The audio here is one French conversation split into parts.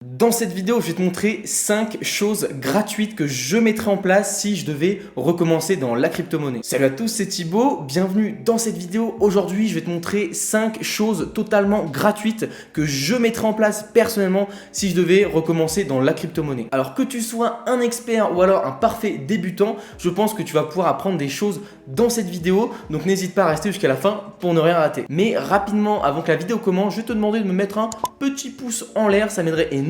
Dans cette vidéo, je vais te montrer 5 choses gratuites que je mettrais en place si je devais recommencer dans la crypto-monnaie. Salut à tous, c'est Thibaut, bienvenue dans cette vidéo. Aujourd'hui, je vais te montrer 5 choses totalement gratuites que je mettrais en place personnellement si je devais recommencer dans la crypto-monnaie. Alors que tu sois un expert ou alors un parfait débutant, je pense que tu vas pouvoir apprendre des choses dans cette vidéo. Donc n'hésite pas à rester jusqu'à la fin pour ne rien rater. Mais rapidement, avant que la vidéo commence, je vais te demander de me mettre un petit pouce en l'air, ça m'aiderait énormément.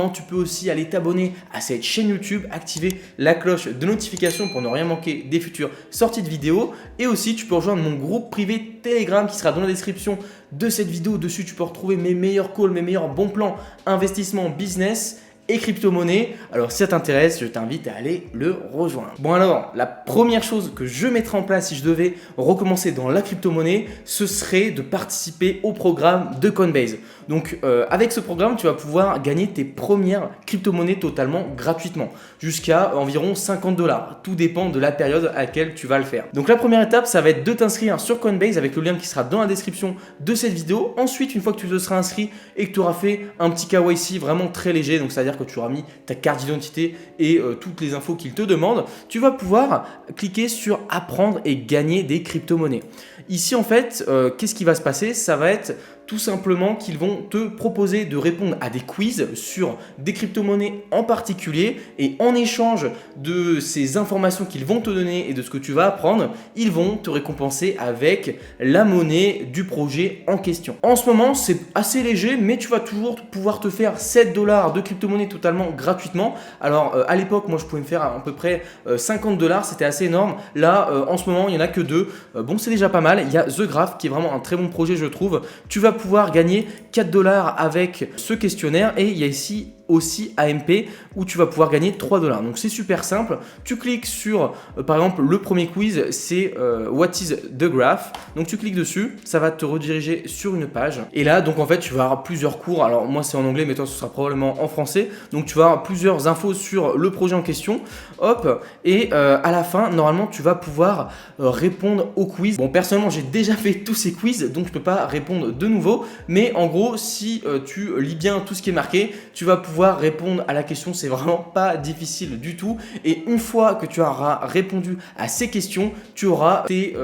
Tu peux aussi aller t'abonner à cette chaîne YouTube, activer la cloche de notification pour ne rien manquer des futures sorties de vidéos. Et aussi, tu peux rejoindre mon groupe privé Telegram qui sera dans la description de cette vidéo. Dessus, tu peux retrouver mes meilleurs calls, mes meilleurs bons plans, investissement, business et crypto-monnaie. Alors si ça t'intéresse, je t'invite à aller le rejoindre. Bon alors, la première chose que je mettrais en place si je devais recommencer dans la crypto-monnaie, ce serait de participer au programme de Coinbase. Donc avec ce programme, tu vas pouvoir gagner tes premières crypto-monnaies totalement gratuitement, jusqu'à environ 50 $. Tout dépend de la période à laquelle tu vas le faire. Donc la première étape, ça va être de t'inscrire sur Coinbase avec le lien qui sera dans la description de cette vidéo. Ensuite, une fois que tu te seras inscrit et que tu auras fait un petit KYC vraiment très léger, donc c'est-à-dire que tu auras mis ta carte d'identité et toutes les infos qu'il te demande, tu vas pouvoir cliquer sur apprendre et gagner des crypto-monnaies. Ici en fait, qu'est-ce qui va se passer? Ça va être tout simplement qu'ils vont te proposer de répondre à des quiz sur des crypto-monnaies en particulier, et en échange de ces informations qu'ils vont te donner et de ce que tu vas apprendre, ils vont te récompenser avec la monnaie du projet en question. En ce moment, c'est assez léger, mais tu vas toujours pouvoir te faire 7 $ de crypto-monnaie totalement gratuitement. Alors à l'époque, moi je pouvais me faire à peu près 50 $, c'était assez énorme. Là, en ce moment, il n'y en a que 2. Bon, c'est déjà pas mal. Il y a The Graph qui est vraiment un très bon projet, je trouve. Tu vas pouvoir gagner 4 $ avec ce questionnaire, et il y a ici aussi AMP où tu vas pouvoir gagner 3 $. Donc c'est super simple. Tu cliques sur par exemple le premier quiz, c'est What is the graph. Donc tu cliques dessus, ça va te rediriger sur une page, et là donc en fait tu vas avoir plusieurs cours. Alors moi c'est en anglais, mais toi ce sera probablement en français. Donc tu vas avoir plusieurs infos sur le projet en question. Hop, et à la fin normalement tu vas pouvoir répondre au quiz. Bon, personnellement j'ai déjà fait tous ces quiz, donc je peux pas répondre de nouveau, mais en gros si tu lis bien tout ce qui est marqué, tu vas pouvoir répondre à la question. C'est vraiment pas difficile du tout, et une fois que tu auras répondu à ces questions, tu auras tes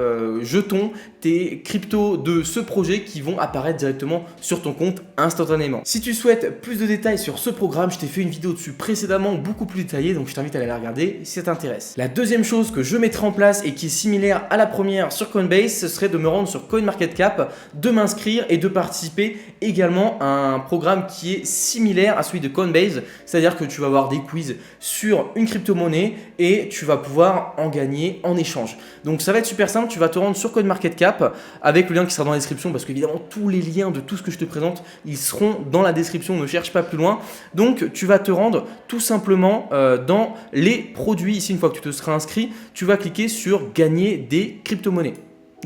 jetons, tes cryptos de ce projet qui vont apparaître directement sur ton compte instantanément. Si tu souhaites plus de détails sur ce programme, je t'ai fait une vidéo dessus précédemment beaucoup plus détaillée, donc je t'invite à aller la regarder si ça t'intéresse. La deuxième chose que je mettrai en place et qui est similaire à la première sur Coinbase, ce serait de me rendre sur CoinMarketCap, de m'inscrire et de participer également à un programme qui est similaire à celui de Coinbase, c'est-à-dire que tu vas avoir des quiz sur une crypto-monnaie et tu vas pouvoir en gagner en échange. Donc ça va être super simple, tu vas te rendre sur CoinMarketCap avec le lien qui sera dans la description, parce qu'évidemment tous les liens de tout ce que je te présente, ils seront dans la description, ne cherche pas plus loin. Donc tu vas te rendre tout simplement dans les produits. Ici, une fois que tu te seras inscrit, tu vas cliquer sur gagner des crypto-monnaies.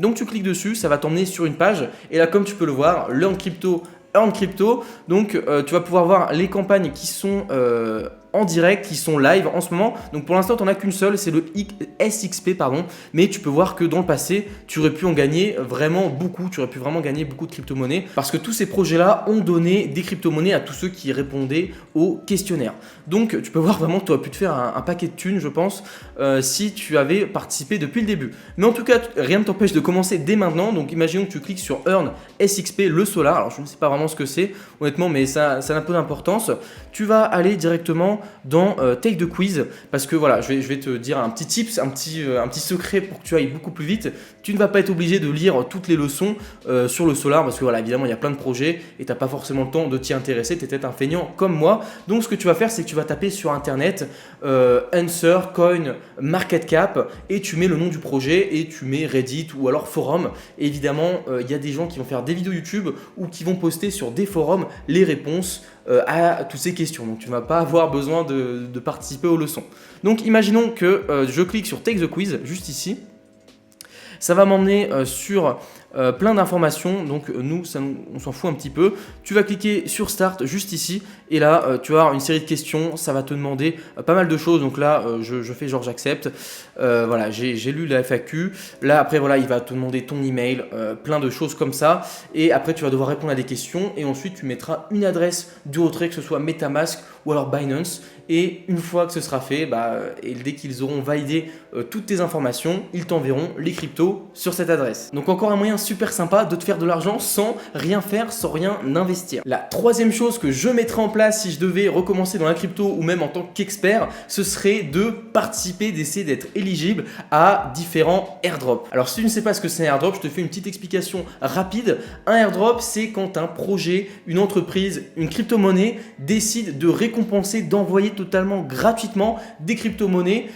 Donc tu cliques dessus, ça va t'emmener sur une page, et là comme tu peux le voir, Learn Crypto, Earn Crypto. Donc tu vas pouvoir voir les campagnes qui sont en direct, qui sont live en ce moment. Donc pour l'instant tu n'en as qu'une seule, c'est le SXP pardon, mais tu peux voir que dans le passé tu aurais pu en gagner vraiment beaucoup, tu aurais pu vraiment gagner beaucoup de crypto-monnaies, parce que tous ces projets là ont donné des crypto-monnaies à tous ceux qui répondaient au questionnaire. Donc tu peux voir vraiment que tu aurais pu te faire un paquet de thunes, je pense, si tu avais participé depuis le début. Mais en tout cas, rien ne t'empêche de commencer dès maintenant. Donc imaginons que tu cliques sur Earn SXP, le Solar. Alors je ne sais pas vraiment ce que c'est honnêtement, mais ça a un peu d'importance. Tu vas aller directement dans Take the Quiz, parce que voilà, je vais te dire un petit tips, un petit secret pour que tu ailles beaucoup plus vite. Tu ne vas pas être obligé de lire toutes les leçons sur le Solar, parce que voilà, évidemment il y a plein de projets et tu n'as pas forcément le temps de t'y intéresser, tu es peut-être un feignant comme moi. Donc ce que tu vas faire, c'est que tu vas taper sur internet Answer Coin Market Cap, et tu mets le nom du projet et tu mets Reddit ou alors forum. Et évidemment il y a des gens qui vont faire des vidéos YouTube ou qui vont poster sur des forums les réponses à toutes ces questions. Donc tu ne vas pas avoir besoin de participer aux leçons. Donc imaginons que je clique sur Take the Quiz juste ici. Ça va m'emmener sur plein d'informations, donc nous, on s'en fout un petit peu. Tu vas cliquer sur Start juste ici, et là, tu vas avoir une série de questions, ça va te demander pas mal de choses, donc là, je fais genre j'accepte. Voilà, j'ai lu la FAQ, là après, voilà, il va te demander ton email, plein de choses comme ça, et après, tu vas devoir répondre à des questions, et ensuite, tu mettras une adresse du retrait, que ce soit MetaMask ou alors Binance, et une fois que ce sera fait, et dès qu'ils auront validé toutes tes informations, ils t'enverront les cryptos sur cette adresse. Donc encore un moyen super sympa de te faire de l'argent sans rien faire, sans rien investir. La troisième chose que je mettrais en place si je devais recommencer dans la crypto ou même en tant qu'expert, ce serait de participer, d'essayer d'être éligible à différents airdrops. Alors si tu ne sais pas ce que c'est un airdrop, je te fais une petite explication rapide. Un airdrop, c'est quand un projet, une entreprise, une crypto-monnaie décide de récompenser, d'envoyer totalement gratuitement des crypto-monnaies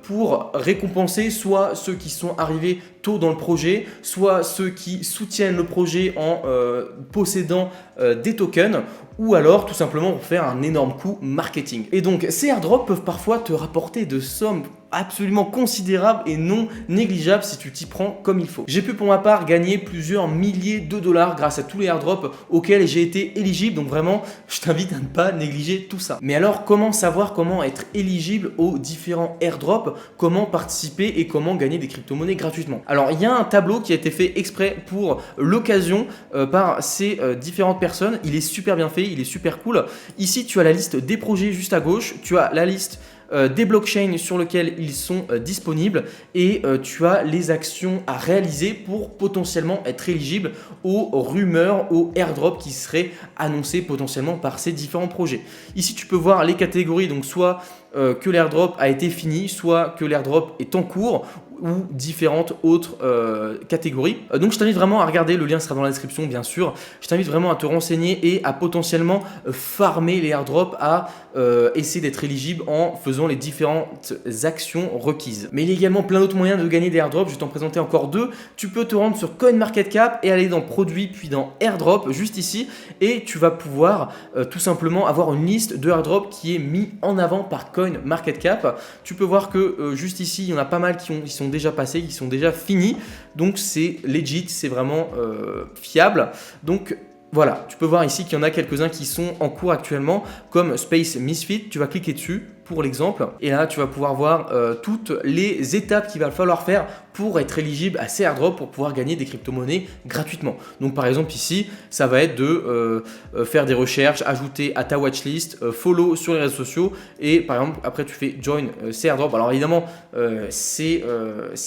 pour récompenser soit ceux qui sont arrivés tôt dans le projet, soit ceux qui soutiennent le projet en possédant des tokens, ou alors tout simplement pour faire un énorme coup marketing. Et donc ces airdrops peuvent parfois te rapporter de sommes absolument considérables et non négligeables si tu t'y prends comme il faut. J'ai pu pour ma part gagner plusieurs milliers de dollars grâce à tous les airdrops auxquels j'ai été éligible, donc vraiment je t'invite à ne pas négliger tout ça. Mais alors comment savoir comment être éligible aux différents airdrops, comment participer et comment gagner des crypto-monnaies gratuitement? Alors il y a un tableau qui a été fait exprès pour l'occasion par ces différentes personnes, il est super bien fait, il est super cool. Ici tu as la liste des projets juste à gauche, tu as la liste des blockchains sur lesquels ils sont disponibles et tu as les actions à réaliser pour potentiellement être éligible aux rumeurs, aux airdrops qui seraient annoncés potentiellement par ces différents projets. Ici tu peux voir les catégories, donc soit que l'airdrop a été fini, soit que l'airdrop est en cours ou différentes autres catégories. Donc je t'invite vraiment à regarder, le lien sera dans la description bien sûr. Je t'invite vraiment à te renseigner et à potentiellement farmer les airdrops, à essayer d'être éligible en faisant les différentes actions requises. Mais il y a également plein d'autres moyens de gagner des airdrops, je vais t'en présenter encore deux. Tu peux te rendre sur CoinMarketCap et aller dans produits puis dans airdrop juste ici et tu vas pouvoir tout simplement avoir une liste de airdrops qui est mis en avant par CoinMarketCap. Tu peux voir que juste ici, il y en a pas mal qui sont déjà passés, qui sont déjà finis. Donc c'est legit, c'est vraiment fiable. Donc voilà, tu peux voir ici qu'il y en a quelques-uns qui sont en cours actuellement, comme Space Misfit. Tu vas cliquer dessus pour l'exemple. Et là, tu vas pouvoir voir toutes les étapes qu'il va falloir faire pour être éligible à ces airdrops pour pouvoir gagner des crypto-monnaies gratuitement. Donc par exemple ici, ça va être de faire des recherches, ajouter à ta watchlist, follow sur les réseaux sociaux et par exemple après tu fais join ces airdrops. Alors évidemment c'est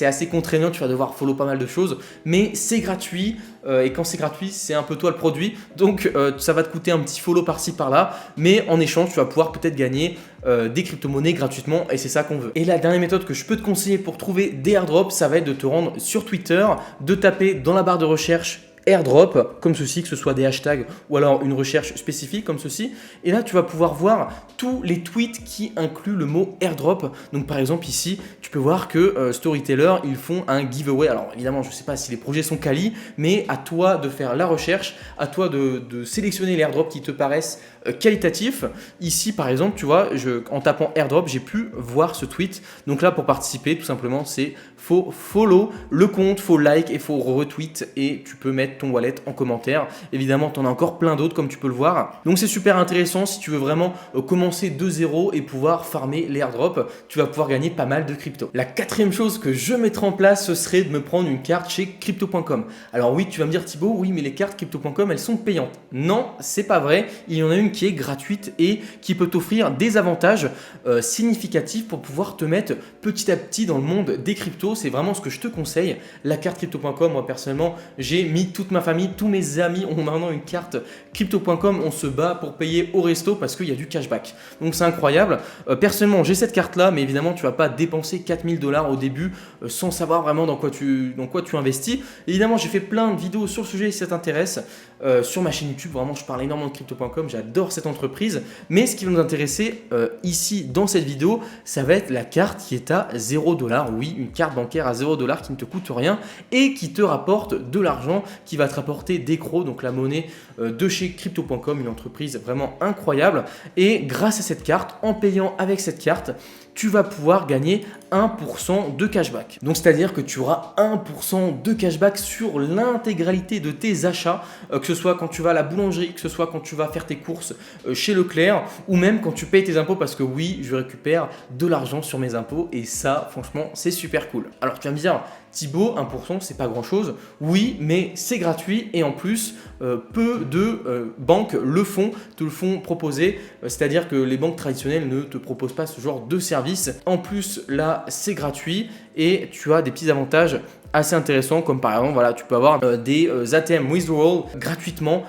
assez contraignant, tu vas devoir follow pas mal de choses, mais c'est gratuit et quand c'est gratuit c'est un peu toi le produit. Donc ça va te coûter un petit follow par-ci par-là, mais en échange tu vas pouvoir peut-être gagner des crypto-monnaies gratuitement et c'est ça qu'on veut. Et la dernière méthode que je peux te conseiller pour trouver des airdrops, ça va être de te rendre sur Twitter, de taper dans la barre de recherche airdrop comme ceci, que ce soit des hashtags ou alors une recherche spécifique comme ceci, et là tu vas pouvoir voir tous les tweets qui incluent le mot airdrop. Donc par exemple ici tu peux voir que Storyteller ils font un giveaway. Alors évidemment je ne sais pas si les projets sont quali, mais à toi de faire la recherche, à toi de sélectionner les airdrops qui te paraissent qualitatifs. Ici par exemple tu vois, en tapant airdrop j'ai pu voir ce tweet. Donc là pour participer tout simplement c'est faut follow le compte, faut like et faut retweet et tu peux mettre ton wallet en commentaire. Évidemment, tu en as encore plein d'autres comme tu peux le voir. Donc c'est super intéressant si tu veux vraiment commencer de zéro et pouvoir farmer les airdrops. Tu vas pouvoir gagner pas mal de crypto. La quatrième chose que je mettrai en place, ce serait de me prendre une carte chez crypto.com. Alors oui, tu vas me dire Thibaut, oui, mais les cartes crypto.com, elles sont payantes. Non, c'est pas vrai. Il y en a une qui est gratuite et qui peut t'offrir des avantages significatifs pour pouvoir te mettre petit à petit dans le monde des cryptos. C'est vraiment ce que je te conseille. La carte crypto.com, moi personnellement, j'ai mis toute ma famille, tous mes amis ont maintenant une carte crypto.com. On se bat pour payer au resto parce qu'il y a du cashback. Donc c'est incroyable. Personnellement, j'ai cette carte-là, mais évidemment, tu ne vas pas dépenser 4000 $ au début sans savoir vraiment dans quoi tu investis. Évidemment, j'ai fait plein de vidéos sur le sujet si ça t'intéresse. Sur ma chaîne YouTube, vraiment, je parle énormément de crypto.com. J'adore cette entreprise. Mais ce qui va nous intéresser ici dans cette vidéo, ça va être la carte qui est à 0 $. Oui, une carte bancaire à 0 $ qui ne te coûte rien et qui te rapporte de l'argent qui qui va te rapporter Decro, donc la monnaie de chez Crypto.com, une entreprise vraiment incroyable. Et grâce à cette carte, en payant avec cette carte, tu vas pouvoir gagner 1% de cashback. Donc c'est-à-dire que tu auras 1% de cashback sur l'intégralité de tes achats, que ce soit quand tu vas à la boulangerie, que ce soit quand tu vas faire tes courses chez Leclerc, ou même quand tu payes tes impôts, parce que oui, je récupère de l'argent sur mes impôts et ça, franchement, c'est super cool. Alors tu vas me dire, Thibaut, 1%, c'est pas grand-chose. Oui, mais c'est gratuit et en plus, peu de banques te le font proposer. C'est-à-dire que les banques traditionnelles ne te proposent pas ce genre de service. En plus, là, c'est gratuit et tu as des petits avantages assez intéressants, comme par exemple, voilà, tu peux avoir des ATM withdrawal gratuitement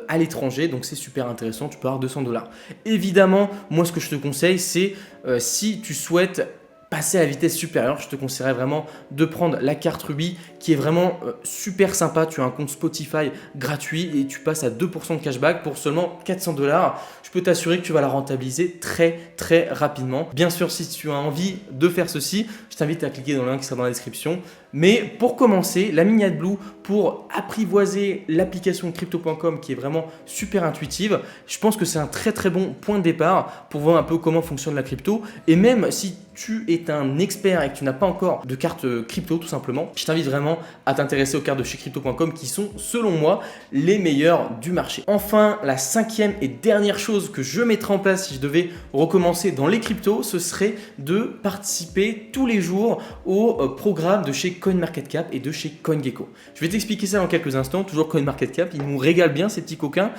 à l'étranger, donc c'est super intéressant, tu peux avoir 200 $. Évidemment, moi ce que je te conseille, c'est si tu souhaites passer à la vitesse supérieure, je te conseillerais vraiment de prendre la carte Ruby qui est vraiment super sympa. Tu as un compte Spotify gratuit et tu passes à 2% de cashback pour seulement 400 $. Je peux t'assurer que tu vas la rentabiliser très rapidement. Bien sûr, si tu as envie de faire ceci, je t'invite à cliquer dans le lien qui sera dans la description. Mais pour commencer, la mini AdBlue, pour apprivoiser l'application Crypto.com qui est vraiment super intuitive, je pense que c'est un très bon point de départ pour voir un peu comment fonctionne la crypto. Et même si tu es un expert et que tu n'as pas encore de carte crypto tout simplement, je t'invite vraiment à t'intéresser aux cartes de chez Crypto.com qui sont selon moi les meilleures du marché. Enfin, la cinquième et dernière chose que je mettrai en place si je devais recommencer dans les cryptos, ce serait de participer tous les jours au programme de chez CoinMarketCap et de chez CoinGecko. Je vais t'expliquer ça dans quelques instants. Toujours CoinMarketCap, ils nous régalent bien ces petits coquins.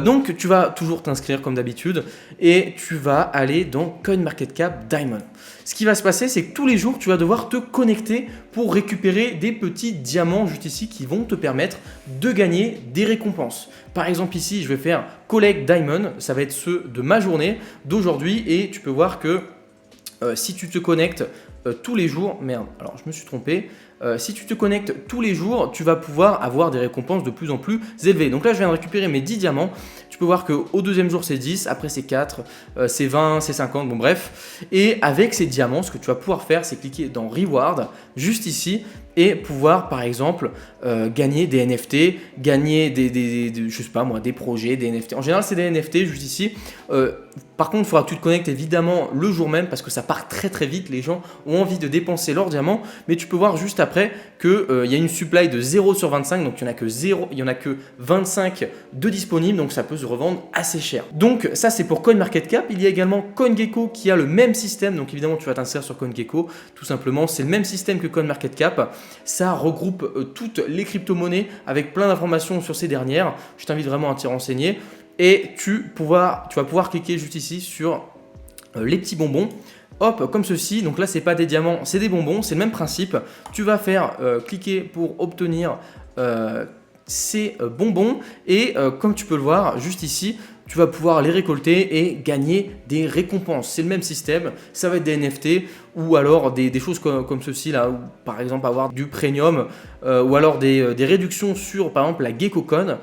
Donc tu vas toujours t'inscrire comme d'habitude et tu vas aller dans CoinMarketCap Diamond. Ce qui va se passer, c'est que tous les jours, tu vas devoir te connecter pour récupérer des petits diamants juste ici qui vont te permettre de gagner des récompenses. Par exemple ici, je vais faire Collect Diamond, ça va être ceux de ma journée d'aujourd'hui et tu peux voir que si tu te connectes tous les jours, merde, alors je me suis trompé, si tu te connectes tous les jours, tu vas pouvoir avoir des récompenses de plus en plus élevées. Donc là, je viens de récupérer mes 10 diamants. Tu peux voir qu'au deuxième jour, c'est 10, après c'est 4, c'est 20, c'est 50, bon bref. Et avec ces diamants, ce que tu vas pouvoir faire, c'est cliquer dans Reward, juste ici, et pouvoir par exemple gagner des NFT, gagner je sais pas moi, des projets, des NFT. En général, c'est des NFT juste ici. Par contre, il faudra que tu te connectes évidemment le jour même parce que ça part très vite. Les gens ont envie de dépenser leurs diamants, mais tu peux voir juste après qu'il y a une supply de 0 sur 25, donc il n'y en a que 25 de disponibles, donc ça peut se revendre assez cher. Donc ça, c'est pour CoinMarketCap. Il y a également CoinGecko qui a le même système, donc évidemment, tu vas t'inscrire sur CoinGecko, tout simplement. C'est le même système que CoinMarketCap. Ça regroupe toutes les crypto-monnaies avec plein d'informations sur ces dernières. Je t'invite vraiment à t'y renseigner. Et tu vas pouvoir cliquer juste ici sur les petits bonbons. Hop, comme ceci. Donc là, c'est pas des diamants, c'est des bonbons. C'est le même principe. Tu vas faire cliquer pour obtenir ces bonbons. Et comme tu peux le voir juste ici, tu vas pouvoir les récolter et gagner des récompenses. C'est le même système, ça va être des NFT ou alors des choses comme ceci là, ou par exemple avoir du premium ou alors des réductions sur par exemple la GeckoCon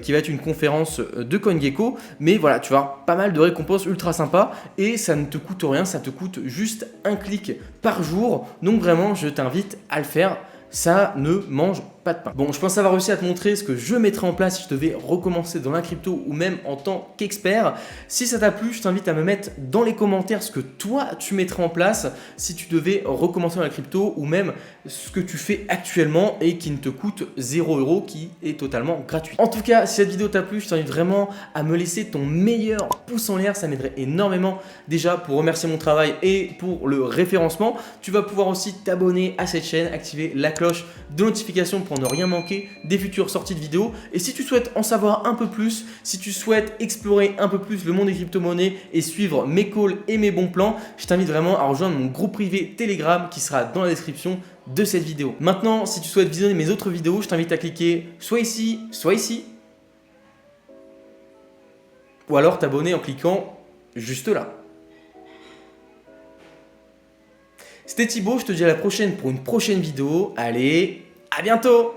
qui va être une conférence de CoinGecko. Mais voilà, tu vas avoir pas mal de récompenses ultra sympas et ça ne te coûte rien, ça te coûte juste un clic par jour. Donc vraiment, je t'invite à le faire. Ça ne mange pas de pain. Bon, je pense avoir réussi à te montrer ce que je mettrais en place si je devais recommencer dans la crypto ou même en tant qu'expert. Si ça t'a plu, je t'invite à me mettre dans les commentaires ce que toi tu mettrais en place si tu devais recommencer dans la crypto ou même ce que tu fais actuellement et qui ne te coûte 0 €, qui est totalement gratuit. En tout cas, si cette vidéo t'a plu, je t'invite vraiment à me laisser ton meilleur pouce en l'air. Ça m'aiderait énormément déjà pour remercier mon travail et pour le référencement. Tu vas pouvoir aussi t'abonner à cette chaîne, activer la cloche de notification pour ne rien manquer des futures sorties de vidéos. Et si tu souhaites en savoir un peu plus, si tu souhaites explorer un peu plus le monde des crypto-monnaies et suivre mes calls et mes bons plans, je t'invite vraiment à rejoindre mon groupe privé Telegram qui sera dans la description de cette vidéo. Maintenant, si tu souhaites visionner mes autres vidéos, je t'invite à cliquer soit ici, ou alors t'abonner en cliquant juste là. C'était Thibaut, je te dis à la prochaine pour une prochaine vidéo. Allez, à bientôt!